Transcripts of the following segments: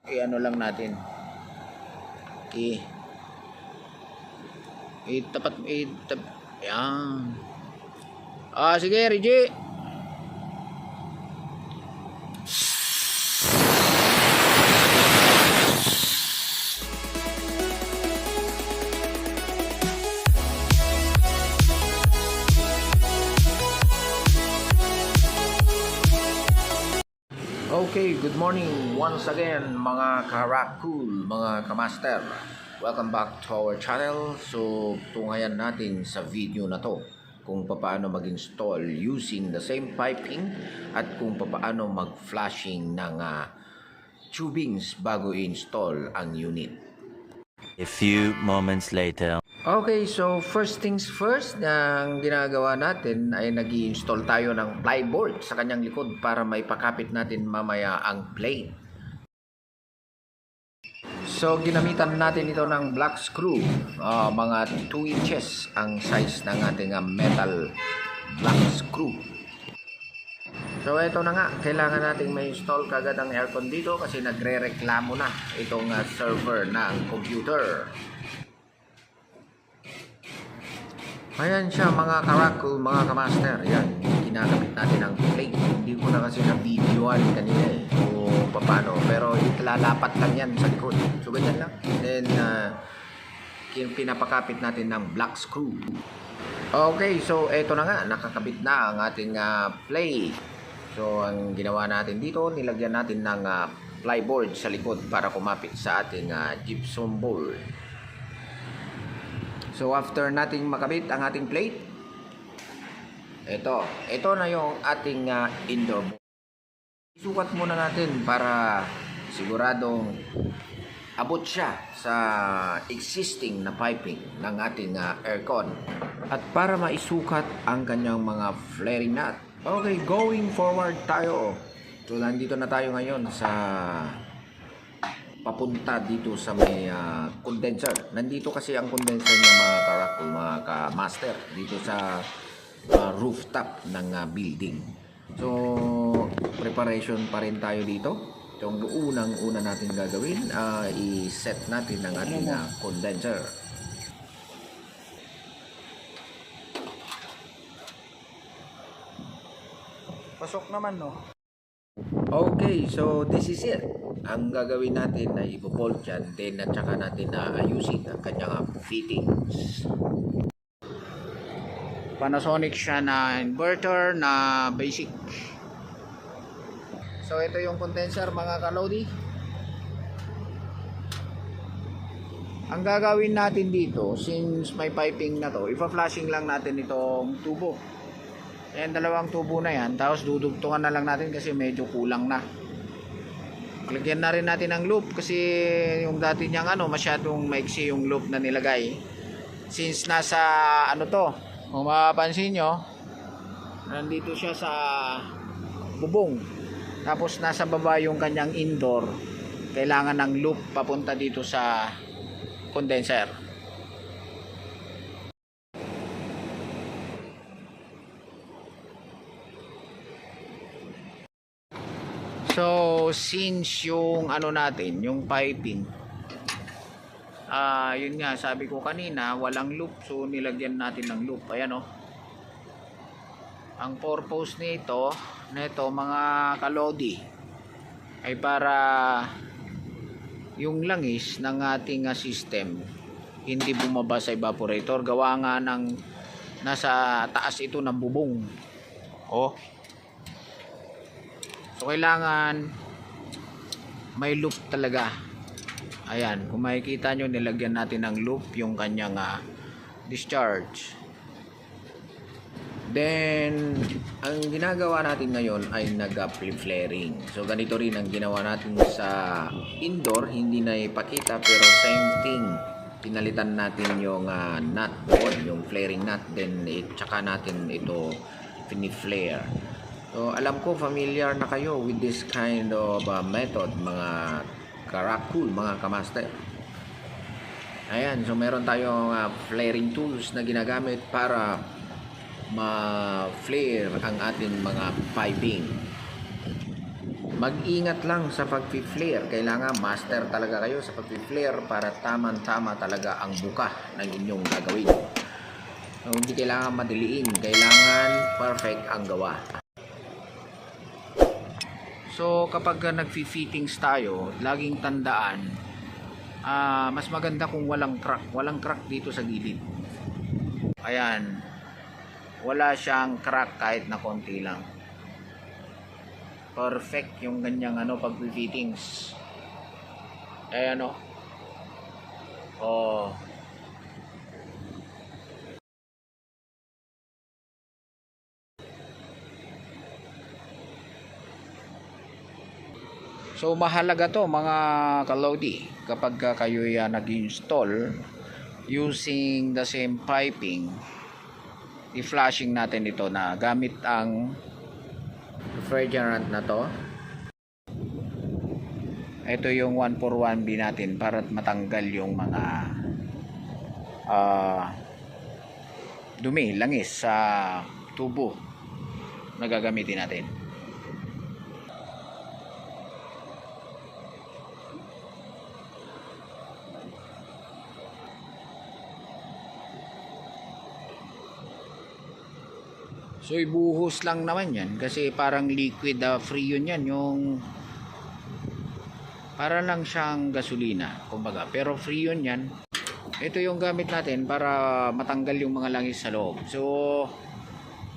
i-ano lang natin. Itapat, yan. Sige, Reggie. Okay, good morning once again mga karakul, mga kamaster. Welcome back to our channel. So, tunghayan natin sa video na to kung paano mag-install using the same piping at kung paano mag-flashing ng tubings bago i-install ang unit. A few moments later. Okay, so first things first, ang ginagawa natin ay nag-i-install tayo ng plyboard sa kanyang likod para may pakapit natin mamaya ang plate. So ginamitan natin ito ng black screw, mga 2 inches ang size ng ating metal black screw. So ito na nga, kailangan nating may install kagad ang aircon dito kasi nagre-reklamo na itong server ng computer. Ayan siya mga karakul, mga kamaster. Yan, kinakabit natin ang plate. Hindi ko na kasi na-videoan kanina kung paano. Pero lalapat lang yan sa likod. So ganyan lang. Then, pinapakapit natin ng black screw. Okay, so eto na nga. Nakakabit na ang ating plate. So ang ginawa natin dito, nilagyan natin ng plyboard sa likod para kumapit sa ating gypsum board. So after nating makabit ang ating plate, ito na yung ating indoor board. Isukat muna natin para siguradong abot siya sa existing na piping ng ating aircon at para maisukat ang kanyang mga flaring nut. Okay, going forward tayo. So nandito na tayo ngayon sa papunta dito sa may condenser. Nandito kasi ang condenser niya mga karakul, mga ka-master, dito sa rooftop ng building. So, preparation pa rin tayo dito. So, ang unang-una natin gagawin, i-set natin ang ating condenser. Pasok naman, no? Okay, so this is it. Ang gagawin natin na ipo-bolt yan, then at saka natin na ayusin ang kanyang fittings. Panasonic siya na inverter na basic. So ito yung condenser mga kalodi. Ang gagawin natin dito, since may piping na to, ipa-flashing lang natin itong tubo. Ayan, dalawang tubo na yan. Tapos dudugtungan na lang natin kasi medyo kulang na. Lagyan na rin natin ng loop kasi yung dati niyang masyadong maiksi yung loop na nilagay. Since nasa to, kung mapapansin nyo, nandito siya sa bubong. Tapos nasa baba yung kanyang indoor. Kailangan ng loop papunta dito sa condenser. So, since yung natin, yung piping, yun nga, sabi ko kanina, walang loop. So, nilagyan natin ng loop. Ayan, Ang purpose nito, mga kalodi, ay para yung langis ng ating system hindi bumaba sa evaporator. Gawa nga ng nasa taas ito ng bubong. So kailangan may loop talaga. Ayan, kung makikita nyo, nilagyan natin ng loop yung kanyang discharge. Then ang ginagawa natin ngayon ay nag-flip flaring. So ganito rin ang ginawa natin sa indoor, hindi na ipakita pero same thing. Pinalitan natin yung nut doon, yung flaring nut, then tsaka natin ito fini-flare. So, alam ko familiar na kayo with this kind of method, mga karakul, mga kamaster. Ayan, so meron tayong flaring tools na ginagamit para ma-flare ang ating mga piping. Mag-ingat lang sa pag-flare. Kailangan master talaga kayo sa pag-flare para tamang-tama talaga ang buka ng inyong gagawin. So, hindi kailangan madiliin. Kailangan perfect ang gawa. So, kapag nag-fittings tayo, laging tandaan, mas maganda kung walang crack. Walang crack dito sa gilid. Ayan. Wala siyang crack kahit na konti lang. Perfect yung ganyang pag-fittings. Ayan o. Oh. So mahalaga to mga kalodi kapag kayo nag-install using the same piping, i-flashing natin ito na gamit ang refrigerant na to. Ito yung 141B natin para matanggal yung mga dumi, langis sa tubo na gagamitin natin. So ibuhos lang naman yan kasi parang liquid free yun yan, yung para lang siyang gasolina kumbaga, pero free yun yan. Ito yung gamit natin para matanggal yung mga langis sa loob. So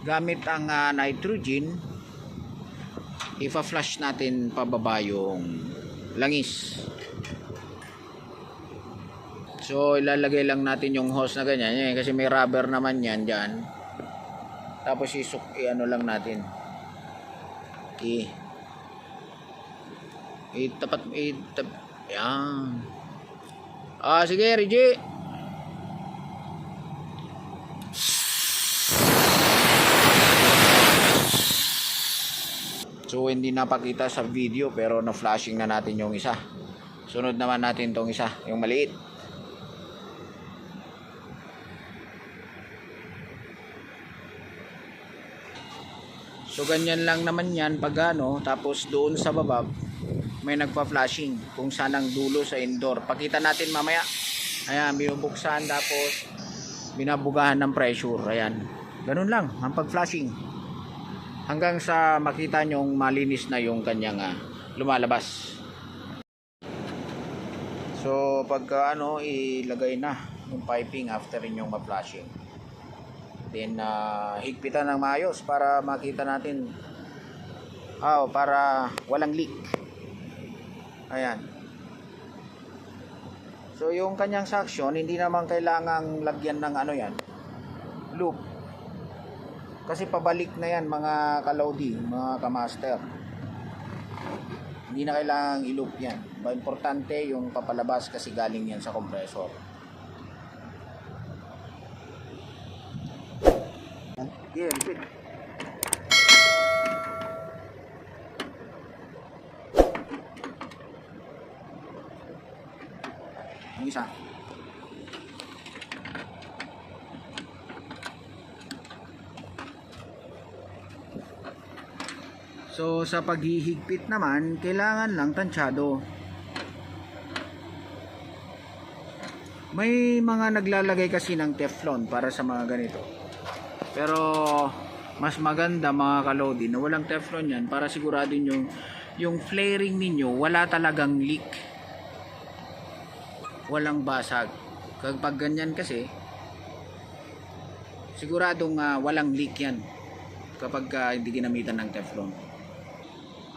gamit ang nitrogen, ipa-flush natin pababa yung langis. So ilalagay lang natin yung hose na ganyan kasi may rubber naman yan dyan. Tapos ano lang natin. Tapat. Yan. Sige, Reggie. So, hindi napakita sa video pero na-flashing na natin yung isa. Sunod naman natin tong isa, yung maliit. So ganyan lang naman yan pag tapos doon sa baba may nagpa-flashing kung saan ang dulo sa indoor. Pakita natin mamaya. Ayan, binubuksan tapos binabugahan ng pressure. Ayan. Ganun lang ang pag-flashing. Hanggang sa makita nyong malinis na yung kanyang lumalabas. So pagka ilagay na yung piping after inyong ma-flashing. Then higpitan ng maayos para makita natin para walang leak. Ayan. So yung kanyang suction hindi naman kailangang lagyan ng yan, loop. Kasi pabalik na yan mga kalodi, mga kamaster. Hindi na kailangang i-loop yan. Importante yung papalabas kasi galing yan sa compressor. Yeah, repeat. Yung isa. So sa paghihigpit naman, kailangan lang tansyado. May mga naglalagay kasi ng Teflon para sa mga ganito. Pero mas maganda mga kalodi na walang Teflon yan para siguradin yung flaring ninyo wala talagang leak, walang basag. Kapag ganyan kasi siguradong walang leak yan kapag hindi ginamitan ng Teflon.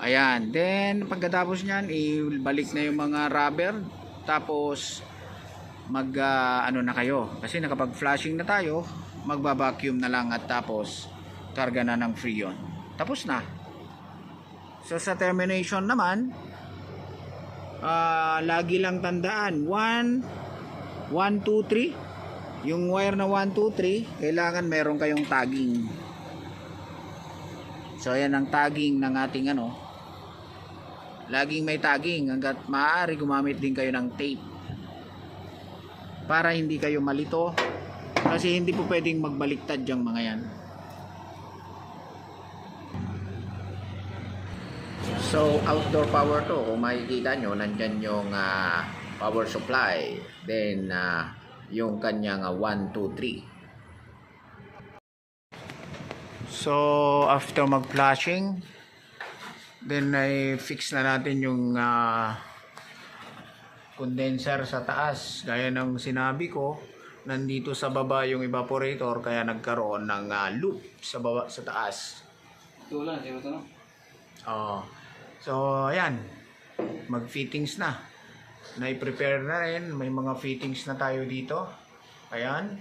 Ayan, then pagkatapos nyan ibalik na yung mga rubber, tapos na kayo kasi nakapag flashing na tayo, magba-vacuum na lang at tapos karga na ng freon. Tapos na. So sa termination naman, lagi lang tandaan 1, 2, 3. Yung wire na 1, 2, 3 kailangan meron kayong tagging. So ayan ang tagging ng ating laging may tagging. Hanggat maaari gumamit din kayo ng tape para hindi kayo malito. Kasi hindi po pwedeng magbaliktad yung mga yan. So, outdoor power to. Kung makikita nyo, nandyan yung power supply. Then, yung kanyang 1, 2, 3. So, after mag-flashing, then ay fix na natin yung condenser sa taas. Gaya ng sinabi ko, nandito sa baba yung evaporator, kaya nagkaroon ng loop sa baba, sa taas. Ito lang, ito lang. So, ayan. Mag-fittings na. Na-prepare na rin. May mga fittings na tayo dito. Ayan.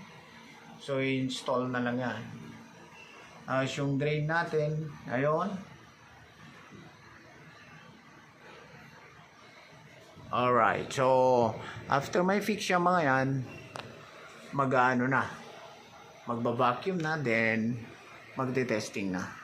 So, install na lang yan. Yung drain natin, ayun. Alright. So, after may fix yung mga yan, mag-ano na. Magba-vacuum na, then magte-testing na.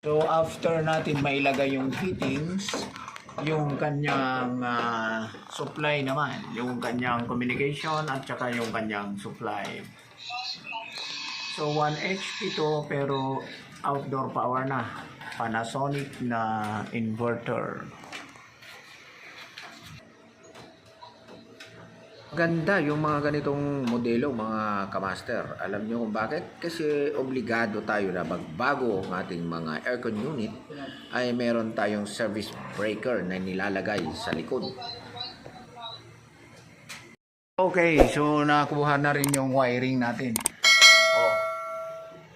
So, after natin mailagay yung fittings, yung kanyang supply naman, yung kanyang communication at saka yung kanyang supply. So, 1 HP to, pero outdoor power na. Panasonic na inverter. Ganda yung mga ganitong modelo, mga kamaster. Alam nyo kung bakit? Kasi obligado tayo na magbago ang ating mga aircon unit ay meron tayong service breaker na nilalagay sa likod. Okay, so nakuha na rin yung wiring natin.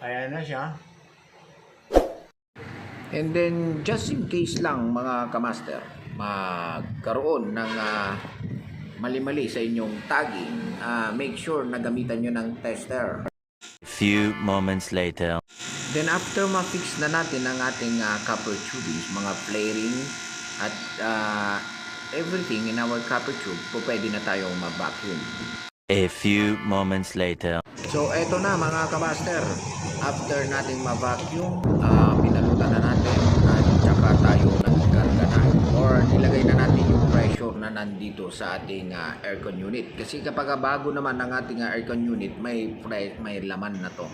Ayan na siya. And then, just in case lang mga kamaster, magkaroon ng mali-mali sa inyong tagging, make sure na gamitan nyo ng tester. Few moments later. Then after ma-fix na natin ang ating copper tubes, mga flaring at everything in our copper tube, pwede na tayong ma-vacuum. A few moments later. So eto na mga kamaster, after nating ma-vacuum, pinalutan na natin at saka tayo nagkarga na or nilagay na natin yung pressure na nandito sa ating aircon unit. Kasi kapag bago naman ang ating aircon unit, may laman na to.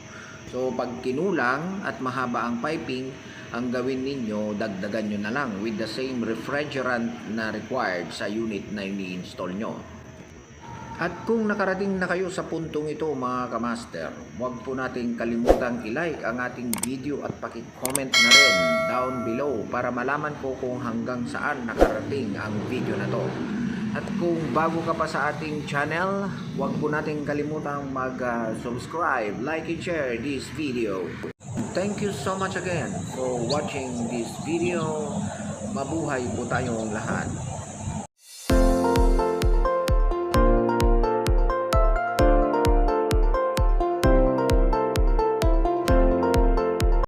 So pag kinulang at mahaba ang piping, ang gawin ninyo, dagdagan nyo na lang with the same refrigerant na required sa unit na ini-install nyo. At kung nakarating na kayo sa puntong ito mga kamaster, huwag po nating kalimutang i-like ang ating video at paki-comment na rin down below para malaman ko kung hanggang saan nakarating ang video na to. At kung bago ka pa sa ating channel, huwag po nating kalimutang mag-subscribe, like and share this video. Thank you so much again for watching this video. Mabuhay po tayong lahat.